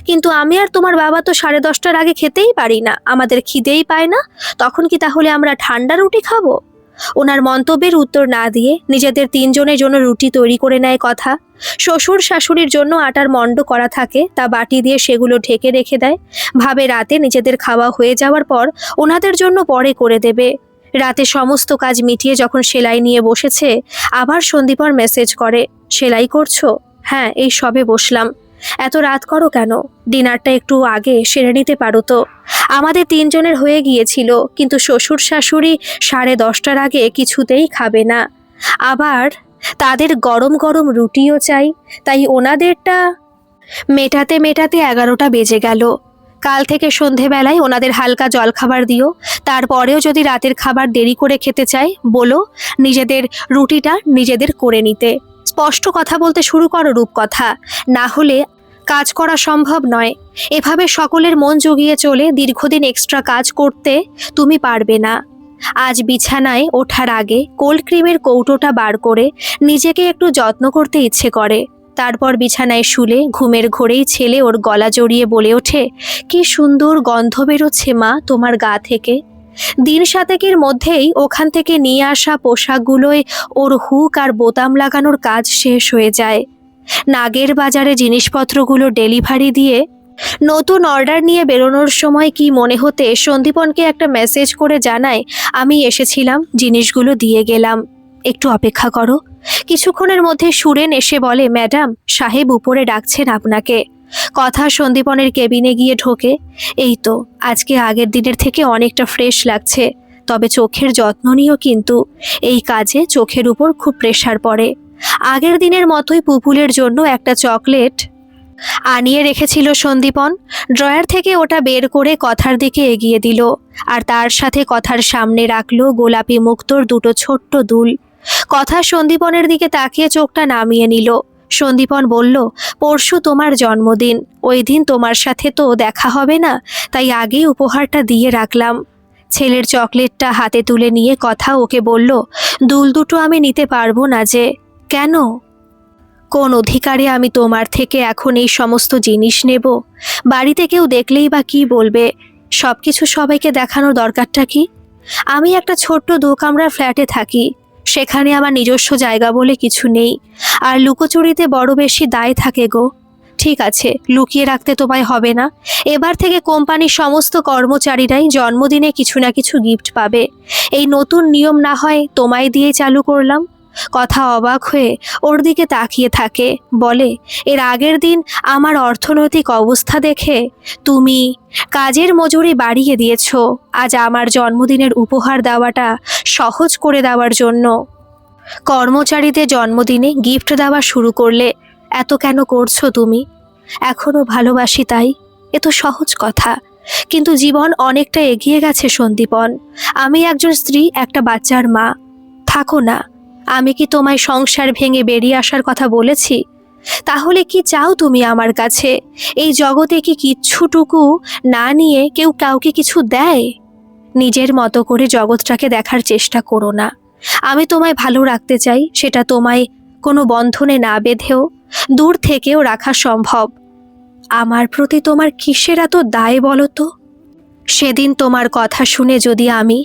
কিন্তু আমি আর তোমার বাবা তো 10:30টার আগে খেতেই পারি না, আমাদের খিদেই পায় না। তখন কি তাহলে আমরা ঠান্ডা রুটি খাবো? ওনার মন্তব্যের উত্তর না দিয়ে নিজেদের 3জনের জন্য রুটি তৈরি করে নেয় কথা। শ্বশুর শাশুড়ির জন্য আটার মণ্ড করা থাকে, তা বাটি দিয়ে সেগুলো ঢেকে রেখে দেয়। ভাবে রাতে নিজেদের খাওয়া হয়ে যাওয়ার পর ওনাদের জন্য পরে করে দেবে। রাতে সমস্ত কাজ মিটিয়ে যখন সেলাই নিয়ে বসেছে, আবার সন্দীপন মেসেজ করে, সেলাই করছো? হ্যাঁ, এই সবে বসলাম। এত রাত করো কেন? ডিনারটা একটু আগে সেরে নিতে পারো তো। আমাদের 3জনের হয়ে গিয়েছিল, কিন্তু শ্বশুর শাশুড়ি 10:30টার আগে কিছুতেই খাবে না। আবার তাদের গরম গরম রুটিও চাই, তাই ওনাদেরটা মেটাতে মেটাতে 11টা বেজে গেল। কাল থেকে সন্ধেবেলায় ওনাদের হালকা জলখাবার দিও। তারপরেও যদি রাতের খাবার দেরি করে খেতে চায়, বলো নিজেদের রুটিটা নিজেদের করে নিতে। স্পষ্ট কথা বলতে শুরু করো রূপকথা, না হলে কাজ করা সম্ভব নয়। এভাবে সকলের মন জুগিয়ে চলে দীর্ঘদিন এক্সট্রা কাজ করতে তুমি পারবে না। আজ বিছানায় ওঠার আগে কোল্ড ক্রিমের কৌটোটা বার করে নিজেকে একটু যত্ন করতে ইচ্ছে করে। তারপর বিছানায় শুলে ঘুমের ঘোরেই ছেলে ওর গলা জড়িয়ে বলে ওঠে, কি সুন্দর গন্ধ বেরোচ্ছে মা তোমার গা থেকে। দিন 7 মধ্যেই ওখান থেকে নিয়ে আসা পোশাকগুলোয় ওর হুক আর বোতাম লাগানোর কাজ শেষ হয়ে যায়। নাগের বাজারে জিনিসপত্রগুলো ডেলিভারি দিয়ে নতুন অর্ডার নিয়ে বেরোনোর সময় কি মনে হতে সন্দীপনকে একটা মেসেজ করে জানায়, আমি এসেছিলাম, জিনিসগুলো দিয়ে গেলাম, একটু অপেক্ষা করো। কিছুক্ষণের মধ্যে সুরেন এসে বলে, ম্যাডাম সাহেব উপরে ডাকছেন আপনাকে। কথা সন্দীপনের কেবিনে গিয়ে ঢোকে। এই তো, আজকে আগের দিনের থেকে অনেকটা ফ্রেশ লাগছে, তবে চোখের যত্ন নিও কিন্তু। এই কাজে চোখের উপর খুব প্রেশার পড়ে। আগের দিনের মতোই পুপুলের জন্য একটা চকলেট আনিয়ে রেখেছিল সন্দীপন। ড্রয়ার থেকে ওটা বের করে কথার দিকে এগিয়ে দিল, আর তার সাথে কথার সামনে রাখলো গোলাপি মুক্তোর 2টো ছোট্ট দুল। কথা সন্দীপনের দিকে তাকিয়ে চোখটা নামিয়ে নিল। সন্দীপন বলল, পরশু তোমার জন্মদিন, ওই দিন তোমার সাথে তো দেখা হবে না, তাই আগেই উপহারটা দিয়ে রাখলাম। ছেলের চকলেটটা হাতে তুলে নিয়ে কথা ওকে বলল, দুল দুটো আমি নিতে পারবো না যে। কেন? কোন অধিকারে আমি তোমার থেকে এখন এই সমস্ত জিনিস নেব? বাড়িতে কেউ দেখলেই বা কি বলবে? সবকিছু সবাইকে দেখানোর দরকারটা কি? আমি একটা ছোট্ট 2 কামরার ফ্ল্যাটে থাকি, সেখানে আমার নিজস্ব জায়গা বলে কিছু নেই, আর লুকোচুরিতে বড় বেশি দায় থাকে গো। ঠিক আছে, লুকিয়ে রাখতে তোমায় হবে না। এবার থেকে কোম্পানির সমস্ত কর্মচারীরাই জন্মদিনে কিছু না কিছু গিফট পাবে। এই নতুন নিয়ম না হয় তোমায় দিয়ে চালু করলাম। কথা অবাক হয়ে ওর দিকে তাকিয়ে থাকে, বলে, এর আগের দিন আমার অর্থনৈতিক অবস্থা দেখে তুমি কাজের মজুরি বাড়িয়ে দিয়েছ, আজ আমার জন্মদিনের উপহার দেওয়াটা সহজ করে দেওয়ার জন্য কর্মচারীদের জন্মদিনে গিফট দেওয়া শুরু করলে। এত কেন করছো তুমি? এখনো ভালোবাসি তাই, এ তো সহজ কথা, কিন্তু জীবন অনেকটা এগিয়ে গেছে সন্দীপন। আমি একজন স্ত্রী, একটা বাচ্চার মা। থাকো না। আমি কি তোমায় সংসার ভেঙে বেরিয়ে আসার কথা বলেছি? তাহলে কি চাও তুমি আমার কাছে? এই জগতে কি কিচ্ছুটুকু না নিয়ে কেউ কাউকে কিছু দেয়? নিজের মতো করে জগৎটাকে দেখার চেষ্টা করো না। আমি তোমায় ভালো রাখতে চাই, সেটা তোমায় কোনো বন্ধনে না বেঁধেও দূর থেকেও রাখা সম্ভব। আমার প্রতি তোমার কিসের এত দায় বলো তো? সেদিন তোমার কথা শুনে যদি আমি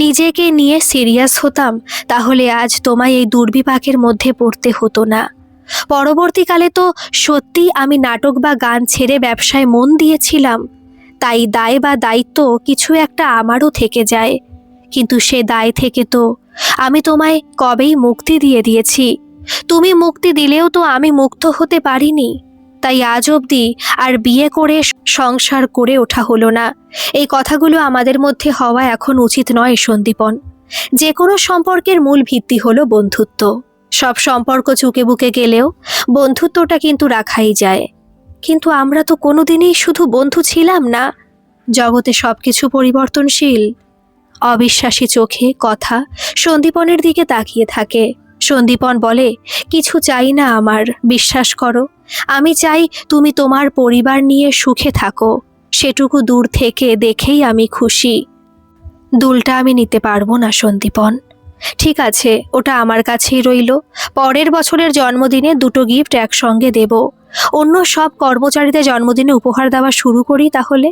নিজেকে নিয়ে সিরিয়াস হতাম, তাহলে আজ তোমায় এই দুর্বিপাকের মধ্যে পড়তে হতো না। পরবর্তীকালে তো সত্যি আমি নাটক বা গান ছেড়ে ব্যবসায় মন দিয়েছিলাম, তাই দায় বা দায়িত্ব কিছু একটা আমারও থেকে যায়। কিন্তু সে দায় থেকে তো আমি তোমায় কবেই মুক্তি দিয়ে দিয়েছি। তুমি মুক্তি দিলেও তো আমি মুক্ত হতে পারিনি, তাই আজ অবধি আর বিয়ে করে সংসার করে ওঠা হলো না। এই কথাগুলো আমাদের মধ্যে হওয়া এখন উচিত নয় সন্দীপন। যে কোনো সম্পর্কের মূল ভিত্তি হলো বন্ধুত্ব। সব সম্পর্ক চুকে বুকে গেলেও বন্ধুত্বটা কিন্তু রাখাই যায়। কিন্তু আমরা তো কোনোদিনই শুধু বন্ধু ছিলাম না। জগতে সবকিছু পরিবর্তনশীল। অবিশ্বাসী চোখে কথা সন্দীপনের দিকে তাকিয়ে থাকে। সন্দীপন বলে, কিছু চাই না আমার, বিশ্বাস করো। আমি চাই তুমি তোমার পরিবার নিয়ে সুখে থাকো, সেটুকু দূর থেকে দেখেই আমি খুশি। দুলটা আমি নিতে পারবো না সন্দীপন। ঠিক আছে, ওটা আমার কাছেই রইল। পরের বছরের জন্মদিনে দুটো গিফট একসঙ্গে দেব। অন্য সব কর্মচারীদের জন্মদিনে উপহার দেওয়া শুরু করি তাহলে।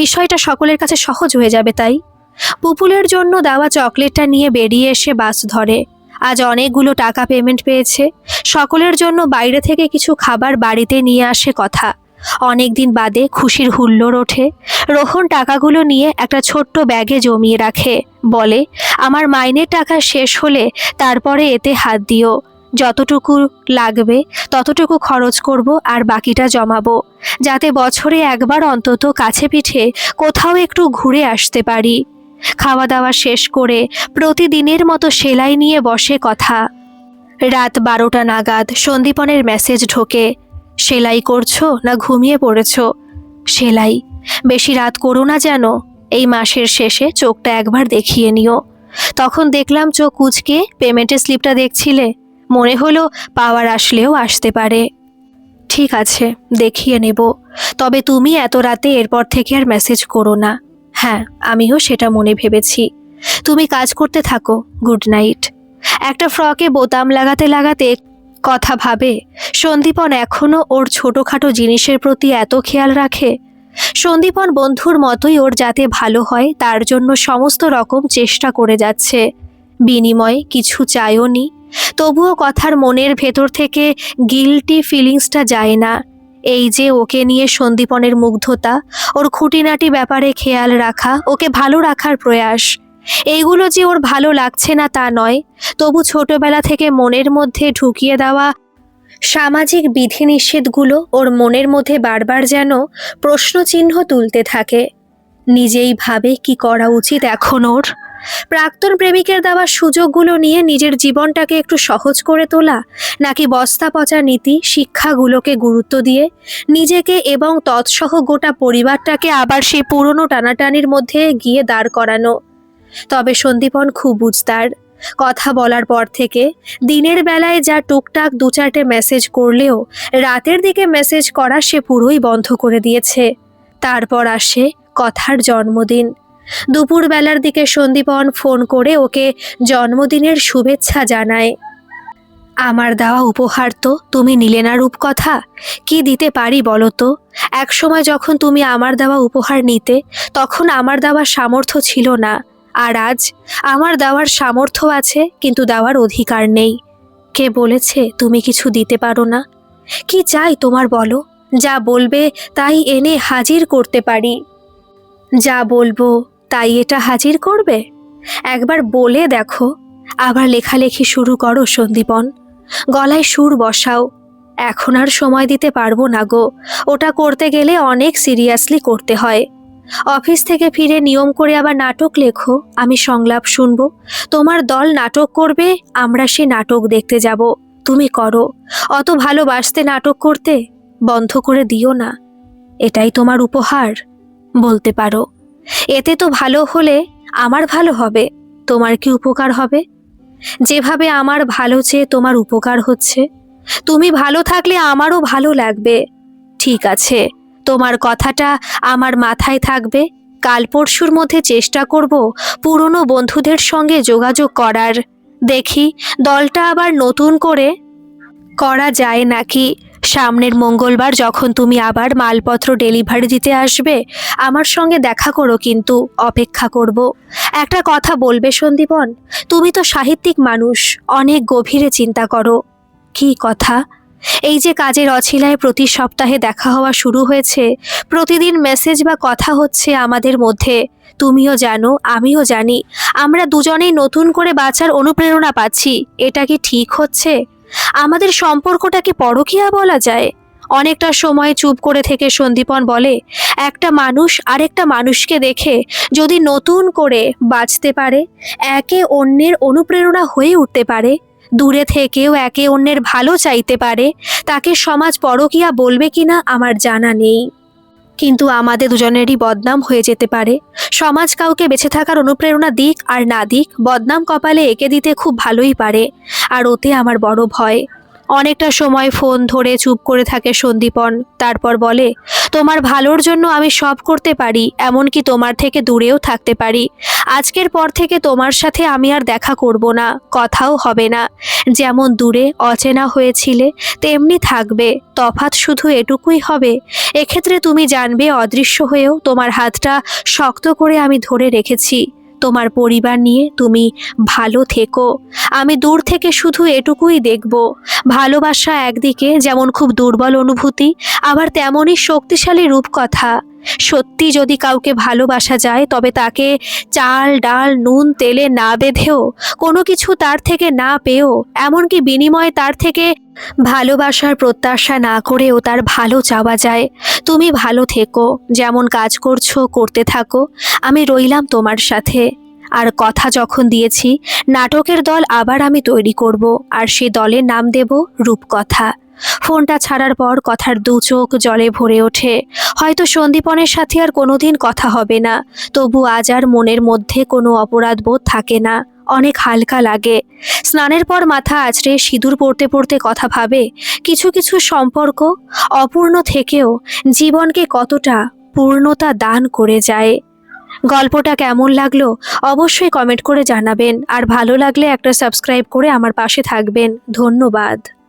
বিষয়টা সকলের কাছে সহজ হয়ে যাবে। তাই পুপুলের জন্য দেওয়া চকলেটটা নিয়ে বেরিয়ে এসে বাস ধরে। আজ অনেকগুলো টাকা পেমেন্ট পেয়েছে। সকলের জন্য বাইরে থেকে কিছু খাবার বাড়িতে নিয়ে আসে কথা। অনেক দিন বাদে খুশির হুল্লোড় ওঠে। রোহন টাকাগুলো নিয়ে একটা ছোট্ট ব্যাগে জমিয়ে রাখে, বলে, আমার মাইনের টাকা শেষ হলে তারপরে এতে হাত দিও। যতটুকু লাগবে ততটুকু খরচ করব আর বাকিটা জমাবো, যাতে বছরে একবার অন্তত কাছে পিঠে কোথাও একটু ঘুরে আসতে পারি। খাওয়া দাওয়া শেষ করে প্রতিদিনের মতো সেলাই নিয়ে বসে কথা। রাত 12টা নাগাদ সন্দীপনের মেসেজ ঢোকে, সেলাই করছো না ঘুমিয়ে পড়েছো? সেলাই। বেশি রাত করো না যেন। এই মাসের শেষে চোখটা একবার দেখিয়ে নিও। তখন দেখলাম চোখ কুঁচকে পেমেন্টের স্লিপটা দেখছিলে। মনে হলো পাওয়ার আসলেও আসতে পারে। ঠিক আছে, দেখিয়ে নেব। তবে তুমি এত রাতে এরপর থেকে আর মেসেজ করো না। হ্যাঁ, আমিও সেটা মনে ভেবেছি। তুমি কাজ করতে থাকো। Good night. একটা ফ্রকে বোতাম লাগাতে লাগাতে কথা ভাবে, সন্দীপন এখনো ওর ছোটখাটো জিনিসের প্রতি এত খেয়াল রাখে। সন্দীপন বন্ধুর মতোই ওর যাতে ভালো হয় তার জন্য সমস্ত রকম চেষ্টা করে যাচ্ছে। বিনিময়ে কিছু চায়ও নি। তবুও কথার মনের ভেতর থেকে গিল্টি ফিলিংসটা যায় না। এই যে ওকে নিয়ে সন্দীপনের মুগ্ধতা, ওর খুঁটিনাটি ব্যাপারে খেয়াল রাখা, ওকে ভালো রাখার প্রয়াস, এইগুলো যে ওর ভালো লাগছে না তা নয়, তবু ছোটবেলা থেকে মনের মধ্যে ঢুকিয়ে দেওয়া সামাজিক বিধিনিষেধগুলো ওর মনের মধ্যে বারবার যেন প্রশ্নচিহ্ন তুলতে থাকে। নিজেই ভাবে কি করা উচিত এখন ওর। প্রাক্তন প্রেমিকের দেওয়া সুযোগগুলো নিয়ে নিজের জীবনটাকে একটু সহজ করে তোলা, নাকি বস্তা পচা নীতি শিক্ষাগুলোকে গুরুত্ব দিয়ে নিজেকে এবং তৎসহ গোটা পরিবারটাকে আবার সেই পুরনো টানাটানির মধ্যে গিয়ে দাঁড় করানো। তবে সন্দীপন খুব বুঝতার। কথা বলার পর থেকে দিনের বেলায় যা টুকটাক 2-4টে মেসেজ করলেও রাতের দিকে মেসেজ করা সে পুরোই বন্ধ করে দিয়েছে। তারপর আসে কথার জন্মদিন। দুপুরবেলার দিকে সন্দীপন ফোন করে ওকে জন্মদিনের শুভেচ্ছা জানায়। আমার দেওয়া উপহার তো তুমি নিলে না রূপকথা। কি দিতে পারি বলো তো? একসময় যখন তুমি আমার দেওয়া উপহার নিতে, তখন আমার দেওয়ার সামর্থ্য ছিল না। আর আজ আমার দেওয়ার সামর্থ্য আছে, কিন্তু দেওয়ার অধিকার নেই। কে বলেছে তুমি কিছু দিতে পারো না? কি চাই তোমার বলো? যা বলবে তাই এনে হাজির করতে পারি। যা বলবো তাই এটা হাজির করবে? একবার বলে দেখো। আবার লেখালেখি শুরু করো সন্দীপন। গলায় সুর বসাও। এখন আর সময় দিতে পারবো না গো। ওটা করতে গেলে অনেক সিরিয়াসলি করতে হয়। অফিস থেকে ফিরে নিয়ম করে আবার নাটক লেখো। আমি সংলাপ শুনবো। তোমার দল নাটক করবে, আমরা সে নাটক দেখতে যাব। তুমি করো। অত ভালোবাসতে নাটক করতে, বন্ধ করে দিও না। এটাই তোমার উপহার বলতে পারো। এতে তো ভালো হলে আমার ভালো হবে। তোমার কি উপকার হবে? যেভাবে আমার ভালো চেয়ে তোমার উপকার হচ্ছে, তুমি ভালো থাকলে আমারও ভালো লাগবে। ঠিক আছে, তোমার কথাটা আমার মাথায় থাকবে। কাল পরশুর মধ্যে চেষ্টা করব পুরনো বন্ধুদের সঙ্গে যোগাযোগ করার। দেখি দলটা আবার নতুন করে করা যায় নাকি। সামনের মঙ্গলবার যখন তুমি আবার মালপত্র ডেলিভারি দিতে আসবে, আমার সঙ্গে দেখা করো, কিন্তু অপেক্ষা করব। একটা কথা বলবে সন্দীপন? তুমি তো সাহিত্যিক মানুষ, অনেক গভীরে চিন্তা করো। কি কথা? এই যে কাজের অছিলায় প্রতি সপ্তাহে দেখা হওয়া শুরু হয়েছে, প্রতিদিন মেসেজ বা কথা হচ্ছে আমাদের মধ্যে, তুমিও জানো আমিও জানি, আমরা দুজনেই নতুন করে বাঁচার অনুপ্রেরণা পাচ্ছি। এটা কি ঠিক হচ্ছে? আমাদের সম্পর্কটা কি পরকীয়া বলা যায়? অনেকটা সময় চুপ করে থেকে সন্দীপন বলে, একটা মানুষ আরেকটা মানুষকে দেখে যদি নতুন করে বাঁচতে পারে, একে অন্যের অনুপ্রেরণা হয়ে উঠতে পারে, দূরে থেকেও একে অন্যের ভালো চাইতে পারে, তাকে সমাজ পরকীয়া বলবে কিনা আমার জানা নেই। কিন্তু আমাদের দুজনেরই বদনাম হয়ে যেতে পারে। সমাজ কাউকে বেঁচে থাকার অনুপ্রেরণা দিক আর না দিক, বদনাম কপালে এঁকে দিতে খুব ভালোই পারে। আর ওতে আমার বড় ভয়। অনেকটা সময় ফোন ধরে চুপ করে থাকে সন্দীপন। তারপর বলে, তোমার ভালোর জন্য আমি সব করতে পারি, এমনকি তোমার থেকে দূরেও থাকতে পারি। আজকের পর থেকে তোমার সাথে আমি আর দেখা করব না, কথাও হবে না। যেমন দূরে অচেনা হয়েছিলে তেমনি থাকবে, তফাৎ শুধু এটুকুই হবে, এক্ষেত্রে তুমি জানবে অদৃশ্য হয়েও তোমার হাতটা শক্ত করে আমি ধরে রেখেছি। তোমার পরিবার নিয়ে তুমি ভালো থেকো। আমি দূর থেকে শুধু এটুকুই দেখব, ভালোবাসা একদিকে যেমন খুব দুর্বল অনুভূতি, আবার তেমনই শক্তিশালী রূপকথা। সত্যি যদি কাউকে ভালোবাসা যায়, তবে তাকে চাল ডাল নুন তেলে না বেঁধেও, কোনো কিছু তার থেকে না পেয়েও, এমনকি বিনিময়ে তার থেকে ভালোবাসার প্রত্যাশা না করেও তার ভালো চাওয়া যায়। তুমি ভালো থেকো, যেমন কাজ করছো করতে থাকো, আমি রইলাম তোমার সাথে। আর কথা যখন দিয়েছি, নাটকের দল আবার আমি তৈরি করব, আর সে দলের নাম দেব রূপকথা। ফোনটা ছাড়ার পর কথার দু চোখ জলে ভরে ওঠে। হয়তো সন্দীপনের সাথে আর কোনোদিন কথা হবে না, তবু আজ আর মনের মধ্যে কোনো অপরাধ বোধ থাকে না, অনেক হালকা লাগে। স্নানের পর মাথা আঁচড়ে সিঁদুর পড়তে পড়তে কথা ভাবে, কিছু কিছু সম্পর্ক অপূর্ণ থেকেও জীবনকে কতটা পূর্ণতা দান করে যায়। গল্পটা কেমন লাগলো অবশ্যই কমেন্ট করে জানাবেন, আর ভালো লাগলে একটা সাবস্ক্রাইব করে আমার পাশে থাকবেন। ধন্যবাদ।